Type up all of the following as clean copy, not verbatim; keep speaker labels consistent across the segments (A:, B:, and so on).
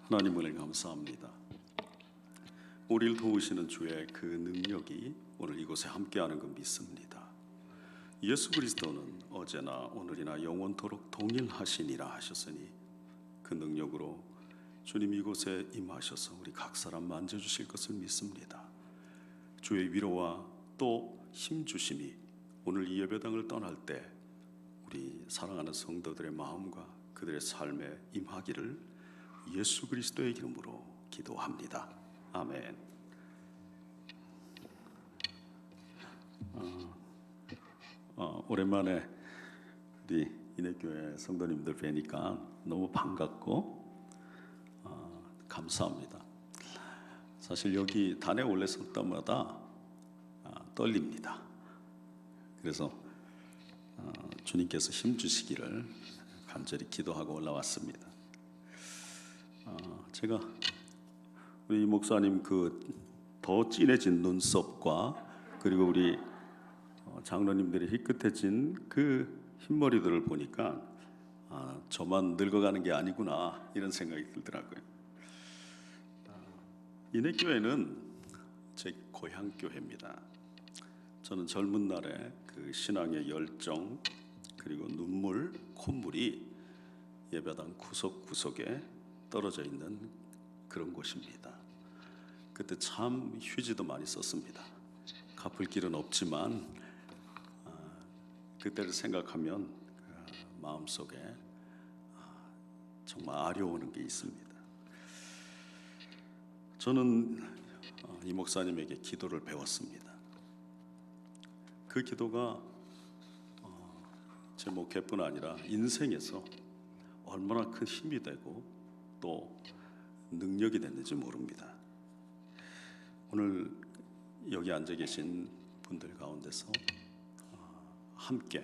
A: 하나님을 감사합니다. 우리를 도우시는 주의 그 능력이 오늘 이곳에 함께하는 것 믿습니다. 예수 그리스도는 어제나 오늘이나 영원토록 동일하시니라 하셨으니 그 능력으로 주님 이곳에 임하셔서 우리 각 사람 만져주실 것을 믿습니다. 주의 위로와 또 힘주심이 오늘 이 예배당을 떠날 때 우리 사랑하는 성도들의 마음과 그들의 삶에 임하기를 예수 그리스도의 이름으로 기도합니다. 아멘. 오랜만에 우리 인해교회 성도님들 뵈니까 너무 반갑고 감사합니다. 사실 여기 단에 올래 설 때마다 떨립니다. 그래서 주님께서 힘 주시기를 간절히 기도하고 올라왔습니다. 제가 우리 목사님 그 더 진해진 눈썹과 그리고 우리 장로님들이 희끗해진 그 흰머리들을 보니까 저만 늙어가는 게 아니구나 이런 생각이 들더라고요. 인해교회는 제 고향 교회입니다. 저는 젊은 날에 그 신앙의 열정 그리고 눈물, 콧물이 예배당 구석구석에 떨어져 있는 그런 곳입니다. 그때 참 휴지도 많이 썼습니다. 갚을 길은 없지만 그때를 생각하면 마음속에 정말 아려오는 게 있습니다. 저는 이 목사님에게 기도를 배웠습니다. 그 기도가 제 목회뿐 아니라 인생에서 얼마나 큰 힘이 되고 또 능력이 됐는지 모릅니다. 오늘 여기 앉아 계신 분들 가운데서 함께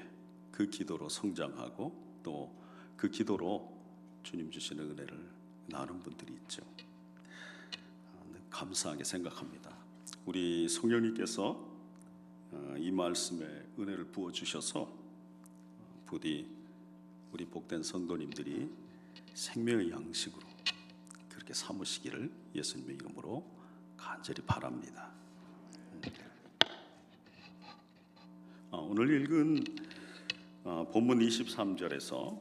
A: 그 기도로 성장하고 또 그 기도로 주님 주시는 은혜를 나눈 분들이 있죠. 감사하게 생각합니다. 우리 성령님께서 이 말씀에 은혜를 부어주셔서 부디 우리 복된 성도님들이 생명의 양식으로 그렇게 삼으시기를 예수님의 이름으로 간절히 바랍니다. 오늘 읽은 본문 23절에서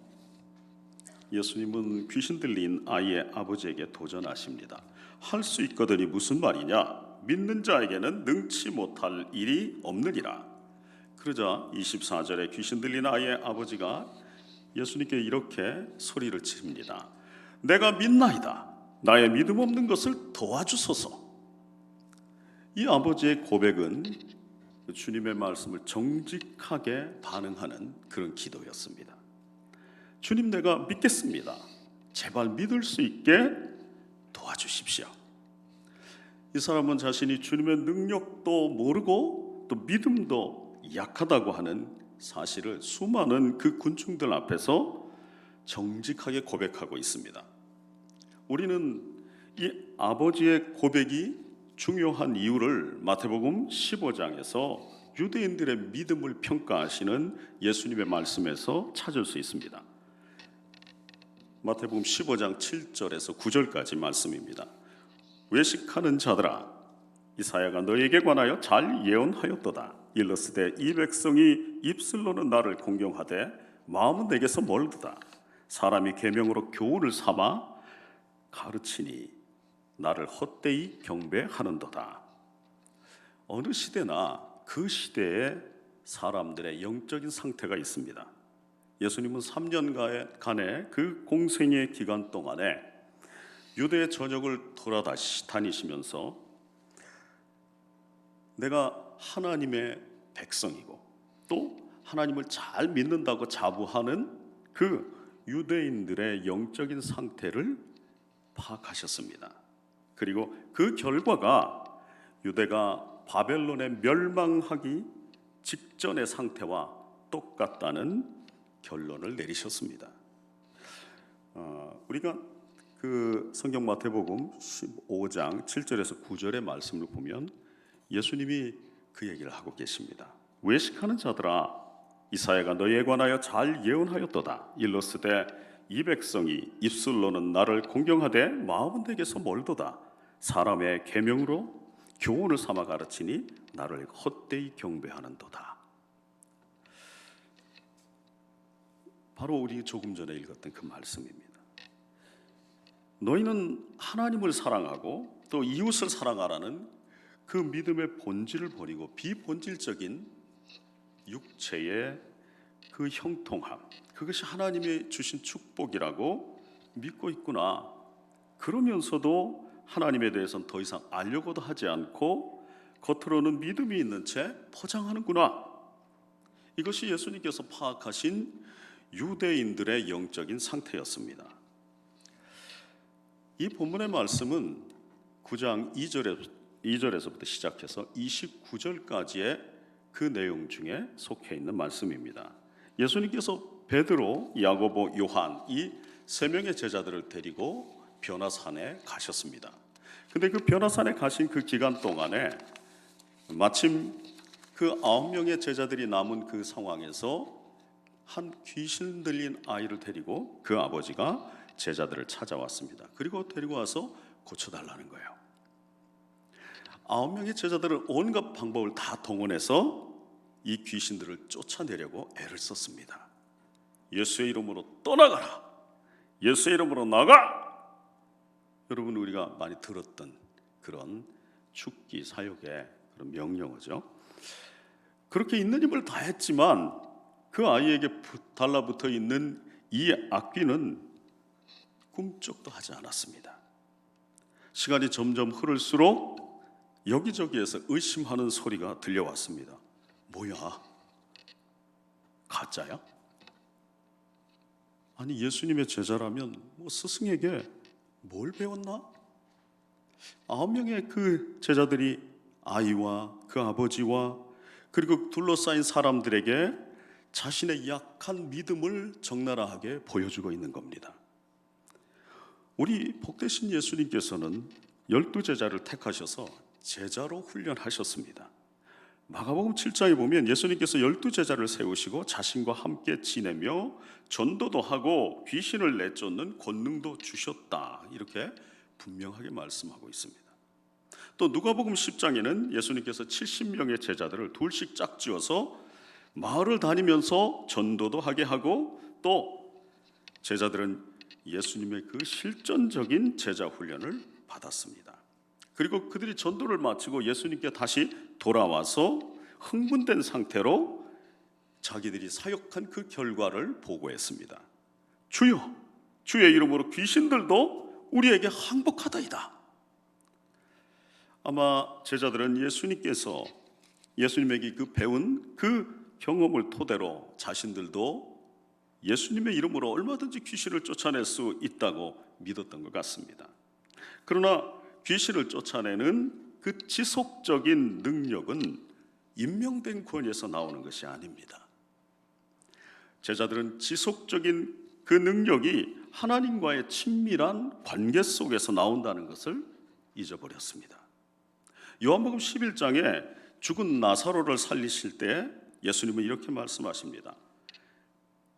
A: 예수님은 귀신 들린 아이의 아버지에게 도전하십니다. 할 수 있거든이 무슨 말이냐? 믿는 자에게는 능치 못할 일이 없느니라. 그러자 24절에 귀신 들린 아이의 아버지가 예수님께 이렇게 소리를 칩니다. 내가 믿나이다. 나의 믿음 없는 것을 도와주소서. 이 아버지의 고백은 주님의 말씀을 정직하게 반응하는 그런 기도였습니다. 주님, 내가 믿겠습니다. 제발 믿을 수 있게 도와주십시오. 이 사람은 자신이 주님의 능력도 모르고 또 믿음도 약하다고 하는 사실을 수많은 그 군중들 앞에서 정직하게 고백하고 있습니다. 우리는 이 아버지의 고백이 중요한 이유를 마태복음 15장에서 유대인들의 믿음을 평가하시는 예수님의 말씀에서 찾을 수 있습니다. 마태복음 15장 7절에서 9절까지 말씀입니다. 외식하는 자들아, 이사야가 너에게 관하여 잘 예언하였도다. 일러스되 이 백성이 입술로는 나를 공경하되 마음은 내게서 멀도다. 사람이 계명으로 교훈을 삼아 가르치니 나를 헛되이 경배하는도다. 어느 시대나 그 시대에 사람들의 영적인 상태가 있습니다. 예수님은 3년간의 그 공생의 기간 동안에 유대 전역을 돌아다니시면서 내가 하나님의 백성이고 또 하나님을 잘 믿는다고 자부하는 그 유대인들의 영적인 상태를 파악하셨습니다. 그리고 그 결과가 유대가 바벨론에 멸망하기 직전의 상태와 똑같다는 결론을 내리셨습니다. 우리가 그 성경 마태복음 15장 7절에서 9절의 말씀을 보면 예수님이 그 얘기를 하고 계십니다. 외식하는 자들아, 이사야가 너희에 관하여 잘 예언하였도다. 일러스되 이 백성이 입술로는 나를 공경하되 마음은 내게서 멀도다. 사람의 계명으로 교훈을 삼아 가르치니 나를 헛되이 경배하는도다. 바로 우리 조금 전에 읽었던 그 말씀입니다. 너희는 하나님을 사랑하고 또 이웃을 사랑하라는 그 믿음의 본질을 버리고 비본질적인 육체의 그 형통함, 그것이 하나님이 주신 축복이라고 믿고 있구나. 그러면서도 하나님에 대해서는 더 이상 알려고도 하지 않고 겉으로는 믿음이 있는 채 포장하는구나. 이것이 예수님께서 파악하신 유대인들의 영적인 상태였습니다. 이 본문의 말씀은 9장 2절에서부터 시작해서 29절까지의 그 내용 중에 속해 있는 말씀입니다. 예수님께서 베드로, 야고보, 요한 이 세 명의 제자들을 데리고 변화산에 가셨습니다. 근데 그 변화산에 가신 그 기간 동안에 마침 그 9명의 제자들이 남은 그 상황에서 한 귀신 들린 아이를 데리고 그 아버지가 제자들을 찾아왔습니다. 그리고 데리고 와서 고쳐달라는 거예요. 9명의 제자들은 온갖 방법을 다 동원해서 이 귀신들을 쫓아내려고 애를 썼습니다. 예수의 이름으로 떠나가라. 예수의 이름으로 나가. 여러분, 우리가 많이 들었던 그런 죽기 사역의 그런 명령어죠. 그렇게 있는 힘을 다했지만 그 아이에게 달라붙어 있는 이 악귀는 꿈쩍도 하지 않았습니다. 시간이 점점 흐를수록 여기저기에서 의심하는 소리가 들려왔습니다. 뭐야? 가짜야? 아니, 예수님의 제자라면 스승에게 뭘 배웠나? 9명의 그 제자들이 아이와 그 아버지와 그리고 둘러싸인 사람들에게 자신의 약한 믿음을 적나라하게 보여주고 있는 겁니다. 우리 복되신 예수님께서는 12제자를 택하셔서 제자로 훈련하셨습니다. 마가복음 7장에 보면 예수님께서 12제자를 세우시고 자신과 함께 지내며 전도도 하고 귀신을 내쫓는 권능도 주셨다, 이렇게 분명하게 말씀하고 있습니다. 또 누가복음 10장에는 예수님께서 70명의 제자들을 둘씩 짝지어서 마을을 다니면서 전도도 하게 하고 또 제자들은 예수님의 그 실전적인 제자 훈련을 받았습니다. 그리고 그들이 전도를 마치고 예수님께 다시 돌아와서 흥분된 상태로 자기들이 사역한 그 결과를 보고했습니다. 주여, 주의 이름으로 귀신들도 우리에게 항복하다이다. 아마 제자들은 예수님께서 예수님에게 그 배운 그 경험을 토대로 자신들도 예수님의 이름으로 얼마든지 귀신을 쫓아낼 수 있다고 믿었던 것 같습니다. 그러나 귀신을 쫓아내는 그 지속적인 능력은 임명된 권위에서 나오는 것이 아닙니다. 제자들은 지속적인 그 능력이 하나님과의 친밀한 관계 속에서 나온다는 것을 잊어버렸습니다. 요한복음 11장에 죽은 나사로를 살리실 때 예수님은 이렇게 말씀하십니다.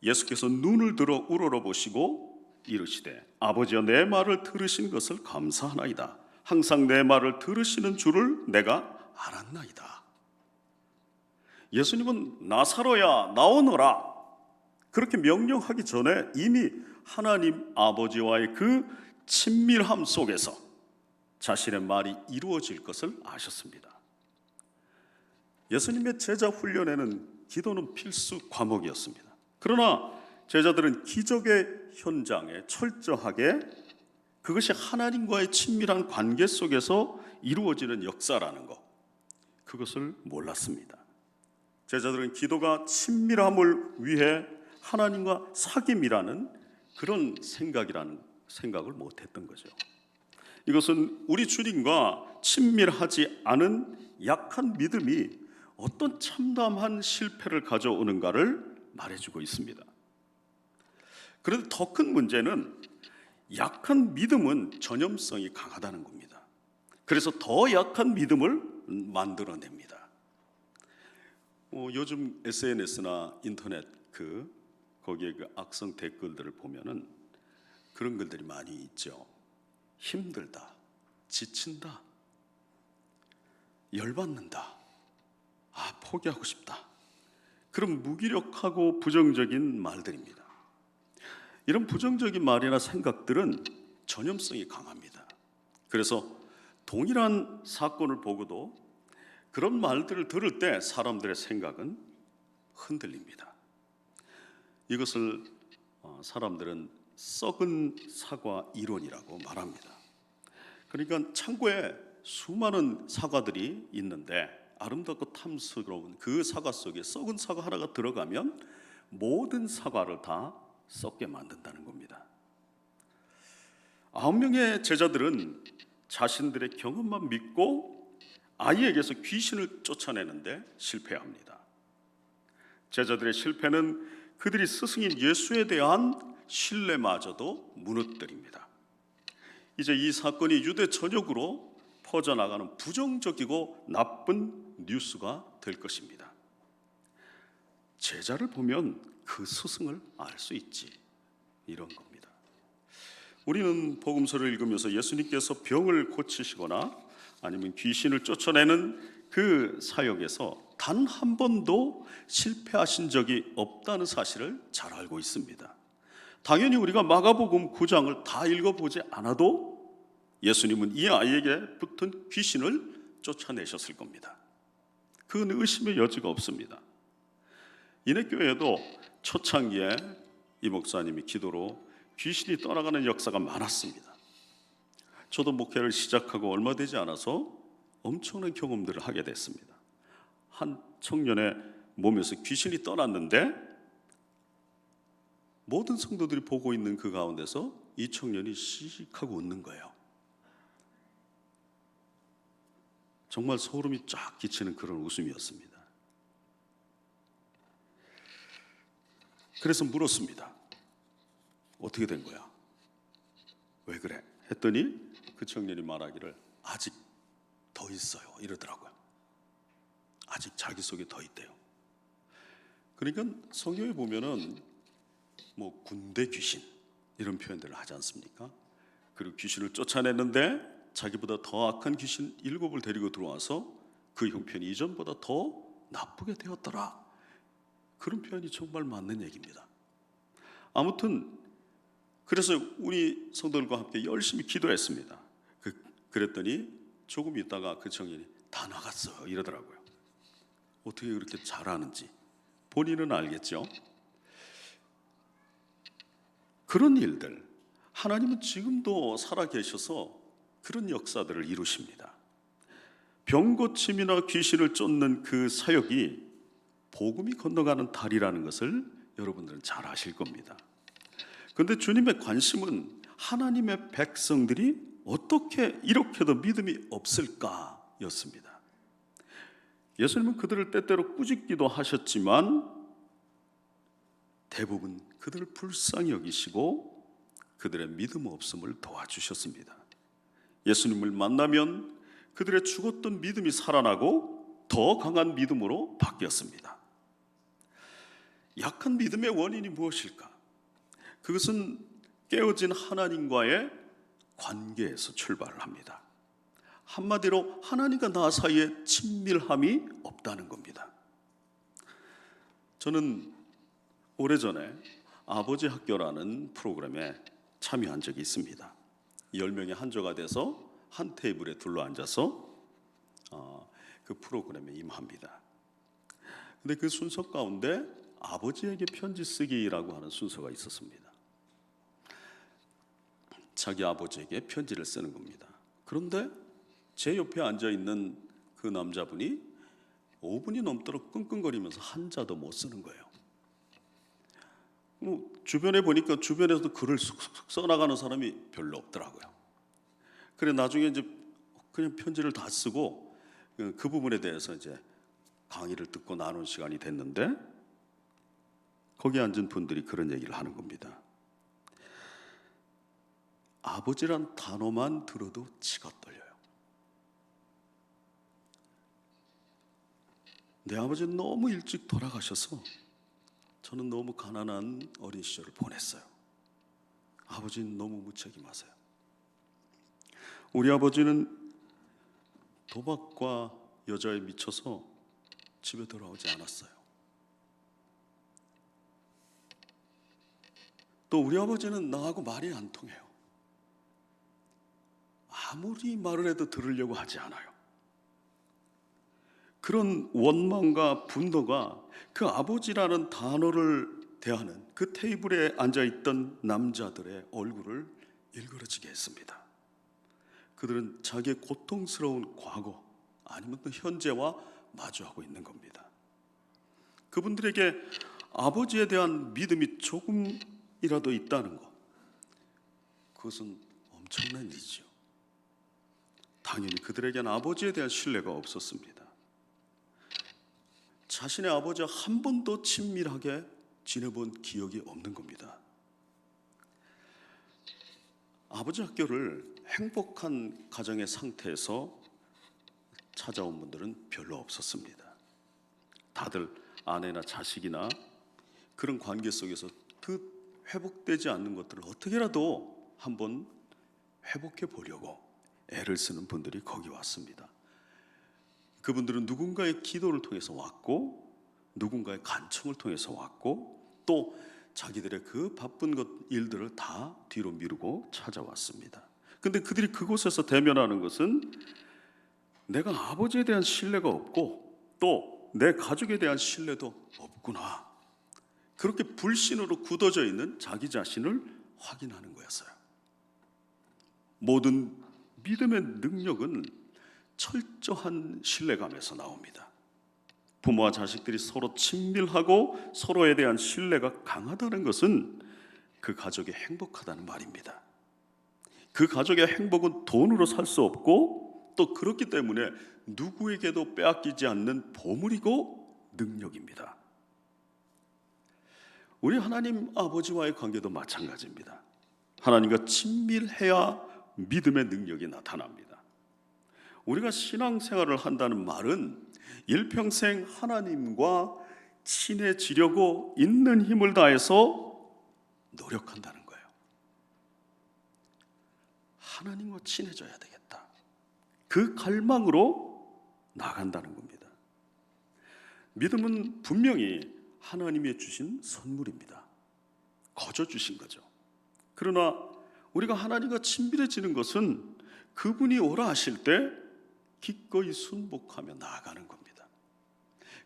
A: 예수께서 눈을 들어 우러러보시고 이르시되 아버지여, 내 말을 들으신 것을 감사하나이다. 항상 내 말을 들으시는 줄을 내가 알았나이다. 예수님은 나사로야 나오너라 그렇게 명령하기 전에 이미 하나님 아버지와의 그 친밀함 속에서 자신의 말이 이루어질 것을 아셨습니다. 예수님의 제자 훈련에는 기도는 필수 과목이었습니다. 그러나 제자들은 기적의 현장에 철저하게 그것이 하나님과의 친밀한 관계 속에서 이루어지는 역사라는 것, 그것을 몰랐습니다. 제자들은 기도가 친밀함을 위해 하나님과 사귐이라는 그런 생각을 못했던 거죠. 이것은 우리 주님과 친밀하지 않은 약한 믿음이 어떤 참담한 실패를 가져오는가를 말해주고 있습니다. 그런데 더 큰 문제는 약한 믿음은 전염성이 강하다는 겁니다. 그래서 더 약한 믿음을 만들어냅니다. 요즘 SNS나 인터넷 거기에 그 악성 댓글들을 보면은 그런 글들이 많이 있죠. 힘들다, 지친다, 열받는다, 포기하고 싶다. 그런 무기력하고 부정적인 말들입니다. 이런 부정적인 말이나 생각들은 전염성이 강합니다. 그래서 동일한 사건을 보고도 그런 말들을 들을 때 사람들의 생각은 흔들립니다. 이것을 사람들은 썩은 사과 이론이라고 말합니다. 그러니까 창고에 수많은 사과들이 있는데 아름답고 탐스러운 그 사과 속에 썩은 사과 하나가 들어가면 모든 사과를 다 썩게 만든다는 겁니다. 9명의 제자들은 자신들의 경험만 믿고 아이에게서 귀신을 쫓아내는데 실패합니다. 제자들의 실패는 그들이 스승인 예수에 대한 신뢰마저도 무너뜨립니다. 이제 이 사건이 유대 전역으로 퍼져나가는 부정적이고 나쁜 뉴스가 될 것입니다. 제자를 보면 그 스승을 알 수 있지, 이런 겁니다. 우리는 복음서를 읽으면서 예수님께서 병을 고치시거나 아니면 귀신을 쫓아내는 그 사역에서 단 한 번도 실패하신 적이 없다는 사실을 잘 알고 있습니다. 당연히 우리가 마가복음 9장을 다 읽어보지 않아도 예수님은 이 아이에게 붙은 귀신을 쫓아내셨을 겁니다. 그건 의심의 여지가 없습니다. 인해교회에도 초창기에 이 목사님이 기도로 귀신이 떠나가는 역사가 많았습니다. 저도 목회를 시작하고 얼마 되지 않아서 엄청난 경험들을 하게 됐습니다. 한 청년의 몸에서 귀신이 떠났는데 모든 성도들이 보고 있는 그 가운데서 이 청년이 씩하고 웃는 거예요. 정말 소름이 쫙 끼치는 그런 웃음이었습니다. 그래서 물었습니다. 어떻게 된 거야? 왜 그래? 했더니 그 청년이 말하기를 아직 더 있어요, 이러더라고요. 아직 자기 속에 더 있대요. 그러니까 성경에 보면은 뭐 군대 귀신 이런 표현들을 하지 않습니까? 그리고 귀신을 쫓아냈는데 자기보다 더 악한 귀신 7을 데리고 들어와서 그 형편이 이전보다 더 나쁘게 되었더라. 그런 표현이 정말 맞는 얘기입니다. 아무튼 그래서 우리 성도들과 함께 열심히 기도했습니다. 그랬더니 조금 있다가 그 청년이 다 나갔어요, 이러더라고요. 어떻게 그렇게 잘하는지 본인은 알겠죠. 그런 일들, 하나님은 지금도 살아계셔서 그런 역사들을 이루십니다. 병고침이나 귀신을 쫓는 그 사역이 복음이 건너가는 달이라는 것을 여러분들은 잘 아실 겁니다. 그런데 주님의 관심은 하나님의 백성들이 어떻게 이렇게도 믿음이 없을까였습니다. 예수님은 그들을 때때로 꾸짖기도 하셨지만 대부분 그들을 불쌍히 여기시고 그들의 믿음 없음을 도와주셨습니다. 예수님을 만나면 그들의 죽었던 믿음이 살아나고 더 강한 믿음으로 바뀌었습니다. 약한 믿음의 원인이 무엇일까? 그것은 깨어진 하나님과의 관계에서 출발을 합니다. 한마디로 하나님과 나 사이에 친밀함이 없다는 겁니다. 저는 오래전에 아버지 학교라는 프로그램에 참여한 적이 있습니다. 10명이 한조가 돼서 한 테이블에 둘러앉아서 그 프로그램에 임합니다. 근데 그 순서 가운데 아버지에게 편지 쓰기라고 하는 순서가 있었습니다. 자기 아버지에게 편지를 쓰는 겁니다. 그런데 제 옆에 앉아있는 그 남자분이 5분이 넘도록 끙끙거리면서 한자도 못 쓰는 거예요. 주변에 보니까 주변에서도 글을 쑥쑥 써나가는 사람이 별로 없더라고요. 그래 나중에 이제 그냥 편지를 다 쓰고 그 부분에 대해서 이제 강의를 듣고 나눈 시간이 됐는데 거기 앉은 분들이 그런 얘기를 하는 겁니다. 아버지란 단어만 들어도 치가 떨려요. 내 아버지는 너무 일찍 돌아가셔서 저는 너무 가난한 어린 시절을 보냈어요. 아버지는 너무 무책임하세요. 우리 아버지는 도박과 여자에 미쳐서 집에 돌아오지 않았어요. 또 우리 아버지는 나하고 말이 안 통해요. 아무리 말을 해도 들으려고 하지 않아요. 그런 원망과 분노가 그 아버지라는 단어를 대하는 그 테이블에 앉아있던 남자들의 얼굴을 일그러지게 했습니다. 그들은 자기의 고통스러운 과거 아니면 또 현재와 마주하고 있는 겁니다. 그분들에게 아버지에 대한 믿음이 조금이라도 있다는 것, 그것은 엄청난 일이죠. 당연히 그들에게는 아버지에 대한 신뢰가 없었습니다. 자신의 아버지와 한 번도 친밀하게 지내본 기억이 없는 겁니다. 아버지 학교를 행복한 가정의 상태에서 찾아온 분들은 별로 없었습니다. 다들 아내나 자식이나 그런 관계 속에서 그 회복되지 않는 것들을 어떻게라도 한번 회복해 보려고 애를 쓰는 분들이 거기 왔습니다. 그분들은 누군가의 기도를 통해서 왔고, 누군가의 간청을 통해서 왔고, 또 자기들의 그 바쁜 일들을 다 뒤로 미루고 찾아왔습니다. 근데 그들이 그곳에서 대면하는 것은 내가 아버지에 대한 신뢰가 없고 또 내 가족에 대한 신뢰도 없구나, 그렇게 불신으로 굳어져 있는 자기 자신을 확인하는 거였어요. 모든 믿음의 능력은 철저한 신뢰감에서 나옵니다. 부모와 자식들이 서로 친밀하고 서로에 대한 신뢰가 강하다는 것은 그 가족이 행복하다는 말입니다. 그 가족의 행복은 돈으로 살 수 없고 또 그렇기 때문에 누구에게도 빼앗기지 않는 보물이고 능력입니다. 우리 하나님 아버지와의 관계도 마찬가지입니다. 하나님과 친밀해야 믿음의 능력이 나타납니다. 우리가 신앙생활을 한다는 말은 일평생 하나님과 친해지려고 있는 힘을 다해서 노력한다는 거예요. 하나님과 친해져야 되겠다, 그 갈망으로 나간다는 겁니다. 믿음은 분명히 하나님이 주신 선물입니다. 거저 주신 거죠. 그러나 우리가 하나님과 친밀해지는 것은 그분이 오라 하실 때 기꺼이 순복하며 나아가는 겁니다.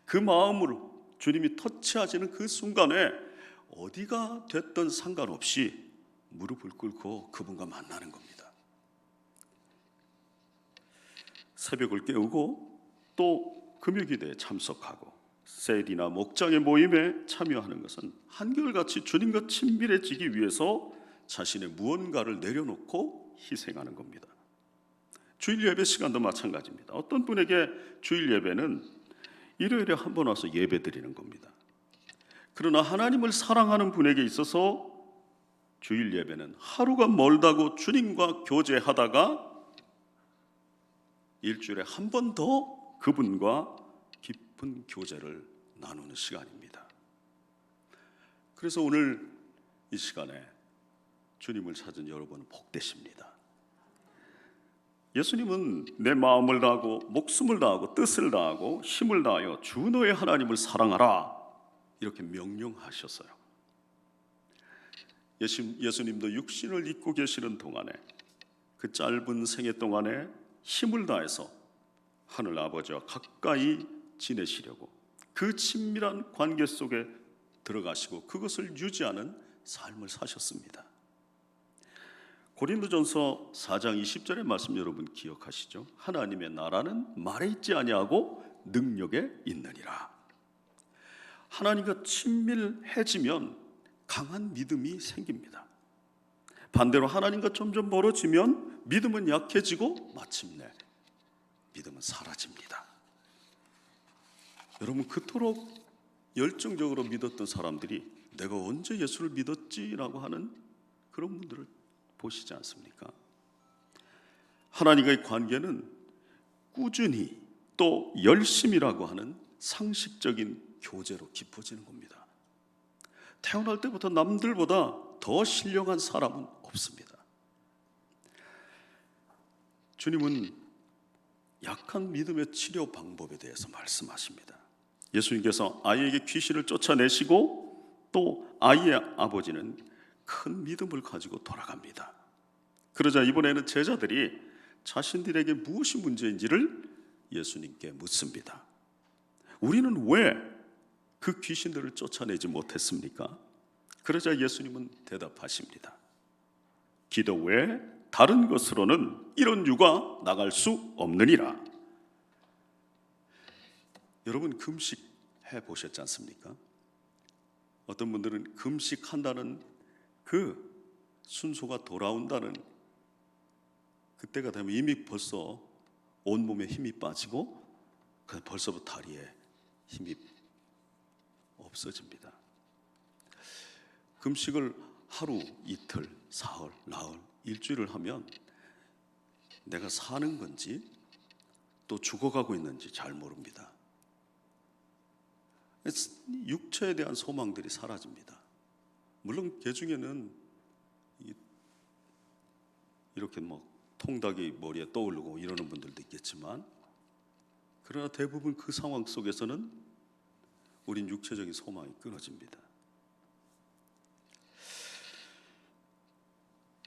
A: 그 마음으로 주님이 터치하시는 그 순간에 어디가 됐든 상관없이 무릎을 꿇고 그분과 만나는 겁니다. 새벽을 깨우고 또 금요기도에 참석하고 세일이나 목장의 모임에 참여하는 것은 한결같이 주님과 친밀해지기 위해서 자신의 무언가를 내려놓고 희생하는 겁니다. 주일 예배 시간도 마찬가지입니다. 어떤 분에게 주일 예배는 일요일에 한 번 와서 예배 드리는 겁니다. 그러나 하나님을 사랑하는 분에게 있어서 주일 예배는 하루가 멀다고 주님과 교제하다가 일주일에 한 번 더 그분과 깊은 교제를 나누는 시간입니다. 그래서 오늘 이 시간에 주님을 찾은 여러분은 복되십니다. 예수님은 내 마음을 다하고 목숨을 다하고 뜻을 다하고 힘을 다하여 주 너의 하나님을 사랑하라, 이렇게 명령하셨어요. 예수님도 육신을 입고 계시는 동안에, 그 짧은 생애 동안에 힘을 다해서 하늘 아버지와 가까이 지내시려고 그 친밀한 관계 속에 들어가시고 그것을 유지하는 삶을 사셨습니다. 고린도전서 4장 20절의 말씀 여러분 기억하시죠? 하나님의 나라는 말에 있지 아니하고 능력에 있느니라. 하나님과 친밀해지면 강한 믿음이 생깁니다. 반대로 하나님과 점점 멀어지면 믿음은 약해지고 마침내 믿음은 사라집니다. 여러분, 그토록 열정적으로 믿었던 사람들이 내가 언제 예수를 믿었지라고 하는 그런 분들을 보시지 않습니까? 하나님과의 관계는 꾸준히 또 열심이라고 하는 상식적인 교제로 깊어지는 겁니다. 태어날 때부터 남들보다 더 신령한 사람은 없습니다. 주님은 약한 믿음의 치료 방법에 대해서 말씀하십니다. 예수님께서 아이에게 귀신을 쫓아내시고 또 아이의 아버지는 큰 믿음을 가지고 돌아갑니다. 그러자 이번에는 제자들이 자신들에게 무엇이 문제인지를 예수님께 묻습니다. 우리는 왜 그 귀신들을 쫓아내지 못했습니까? 그러자 예수님은 대답하십니다. 기도 외에 다른 것으로는 이런 유가 나갈 수 없느니라. 여러분 금식 해보셨지 않습니까? 어떤 분들은 금식한다는 그 순서가 돌아온다는 그때가 되면 이미 벌써 온몸에 힘이 빠지고 벌써부터 다리에 힘이 없어집니다. 금식을 하루, 이틀, 사흘, 나흘, 일주일을 하면 내가 사는 건지 또 죽어가고 있는지 잘 모릅니다. 육체에 대한 소망들이 사라집니다. 물론 개 중에는 이렇게 통닭이 머리에 떠오르고 이러는 분들도 있겠지만, 그러나 대부분 그 상황 속에서는 우린 육체적인 소망이 끊어집니다.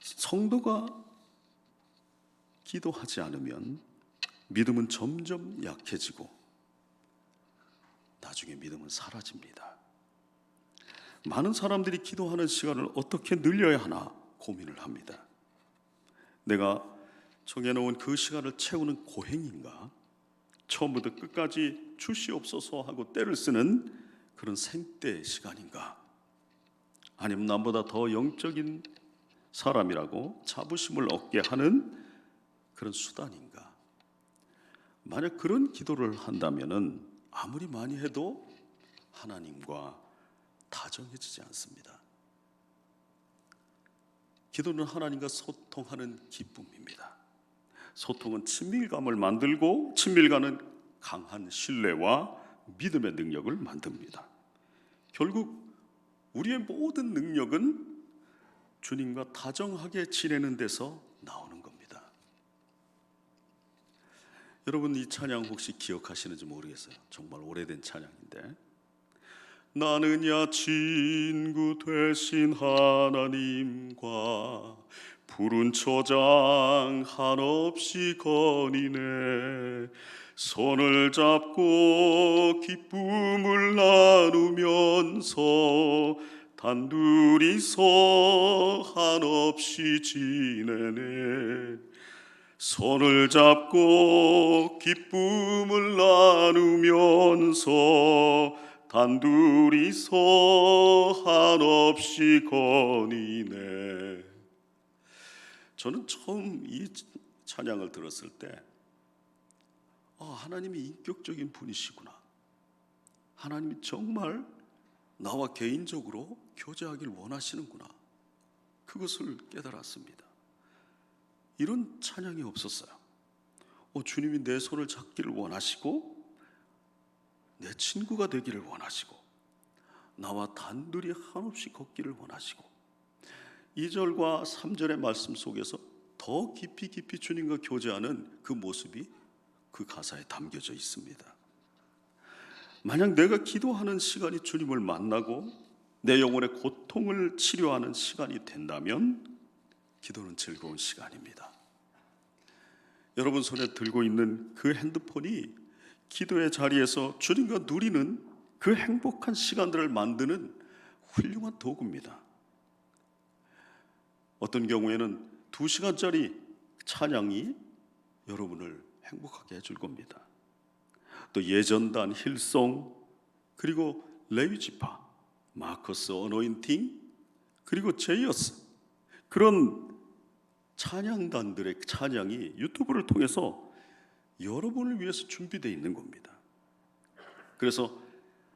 A: 성도가 기도하지 않으면 믿음은 점점 약해지고 나중에 믿음은 사라집니다. 많은 사람들이 기도하는 시간을 어떻게 늘려야 하나 고민을 합니다. 내가 정해놓은 그 시간을 채우는 고행인가? 처음부터 끝까지 주시옵소서 하고 때를 쓰는 그런 생때 시간인가? 아니면 남보다 더 영적인 사람이라고 자부심을 얻게 하는 그런 수단인가? 만약 그런 기도를 한다면은 아무리 많이 해도 하나님과 다정해지지 않습니다. 기도는 하나님과 소통하는 기쁨입니다. 소통은 친밀감을 만들고 친밀감은 강한 신뢰와 믿음의 능력을 만듭니다. 결국 우리의 모든 능력은 주님과 다정하게 지내는 데서 나오는 겁니다. 여러분 이 찬양 혹시 기억하시는지 모르겠어요. 정말 오래된 찬양인데, 나는야 친구 되신 하나님과 푸른 초장 한없이 거니네, 손을 잡고 기쁨을 나누면서 단둘이서 한없이 지내네, 손을 잡고 기쁨을 나누면서 단둘이서 한없이 거니네. 저는 처음 이 찬양을 들었을 때 하나님이 인격적인 분이시구나, 하나님이 정말 나와 개인적으로 교제하길 원하시는구나, 그것을 깨달았습니다. 이런 찬양이 없었어요. 주님이 내 손을 잡기를 원하시고 내 친구가 되기를 원하시고 나와 단둘이 한없이 걷기를 원하시고, 2절과 3절의 말씀 속에서 더 깊이 주님과 교제하는 그 모습이 그 가사에 담겨져 있습니다. 만약 내가 기도하는 시간이 주님을 만나고 내 영혼의 고통을 치료하는 시간이 된다면 기도는 즐거운 시간입니다. 여러분 손에 들고 있는 그 핸드폰이 기도의 자리에서 주님과 누리는 그 행복한 시간들을 만드는 훌륭한 도구입니다. 어떤 경우에는 2시간짜리 찬양이 여러분을 행복하게 해줄 겁니다. 또 예전단, 힐송, 그리고 레위지파, 마커스 어노인팅, 그리고 제이어스, 그런 찬양단들의 찬양이 유튜브를 통해서 여러분을 위해서 준비되어 있는 겁니다. 그래서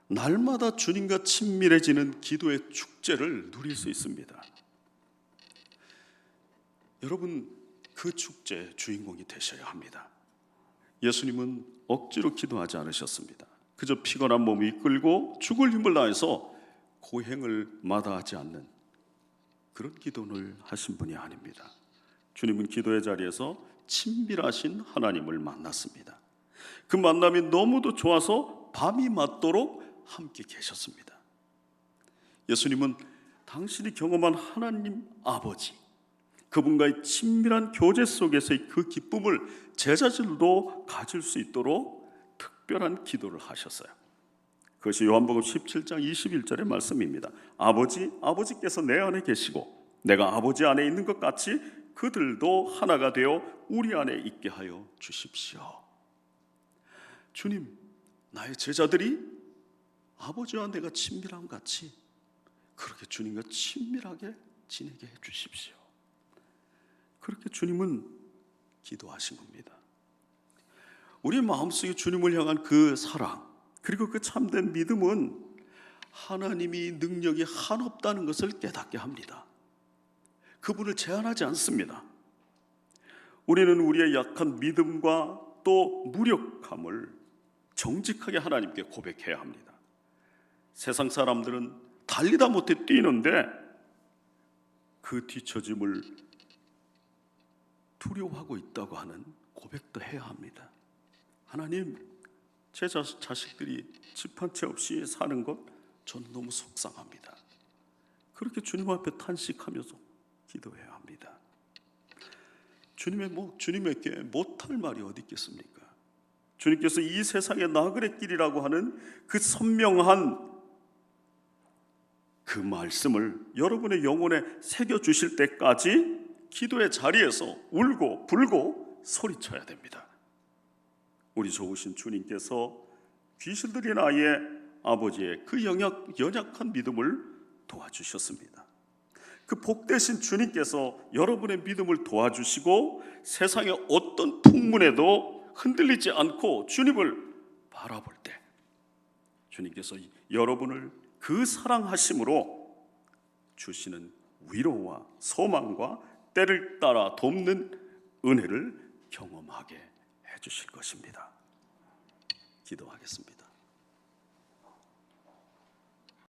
A: 날마다 주님과 친밀해지는 기도의 축제를 누릴 수 있습니다. 여러분 그 축제의 주인공이 되셔야 합니다. 예수님은 억지로 기도하지 않으셨습니다. 그저 피곤한 몸을 이끌고 죽을 힘을 다해서 고행을 마다하지 않는 그런 기도를 하신 분이 아닙니다. 주님은 기도의 자리에서 친밀하신 하나님을 만났습니다. 그 만남이 너무도 좋아서 밤이 맞도록 함께 계셨습니다. 예수님은 당신이 경험한 하나님 아버지, 그분과의 친밀한 교제 속에서의 그 기쁨을 제자들도 가질 수 있도록 특별한 기도를 하셨어요. 그것이 요한복음 17장 21절의 말씀입니다. 아버지께서 내 안에 계시고 내가 아버지 안에 있는 것 같이 그들도 하나가 되어 우리 안에 있게 하여 주십시오. 주님, 나의 제자들이 아버지와 내가 친밀함 같이 그렇게 주님과 친밀하게 지내게 해 주십시오. 그렇게 주님은 기도하신 겁니다. 우리 마음속에 주님을 향한 그 사랑, 그리고 그 참된 믿음은 하나님이 능력이 한없다는 것을 깨닫게 합니다. 그분을 제한하지 않습니다. 우리는 우리의 약한 믿음과 또 무력함을 정직하게 하나님께 고백해야 합니다. 세상 사람들은 달리다 못해 뛰는데 그 뒤처짐을 두려워하고 있다고 하는 고백도 해야 합니다. 하나님, 제 자식들이 집 한 채 없이 사는 것 저는 너무 속상합니다. 그렇게 주님 앞에 탄식하면서 기도해야 합니다. 주님에게 못할 말이 어디 있겠습니까? 주님께서 이 세상의 나그네 길이라고 하는 그 선명한 그 말씀을 여러분의 영혼에 새겨주실 때까지 기도의 자리에서 울고 불고 소리쳐야 됩니다. 우리 좋으신 주님께서 귀신 들린 아이의 아버지의 그 연약한 믿음을 도와주셨습니다. 그 복되신 주님께서 여러분의 믿음을 도와주시고 세상의 어떤 풍문에도 흔들리지 않고 주님을 바라볼 때 주님께서 여러분을 그 사랑하심으로 주시는 위로와 소망과 때를 따라 돕는 은혜를 경험하게 해주실 것입니다. 기도하겠습니다.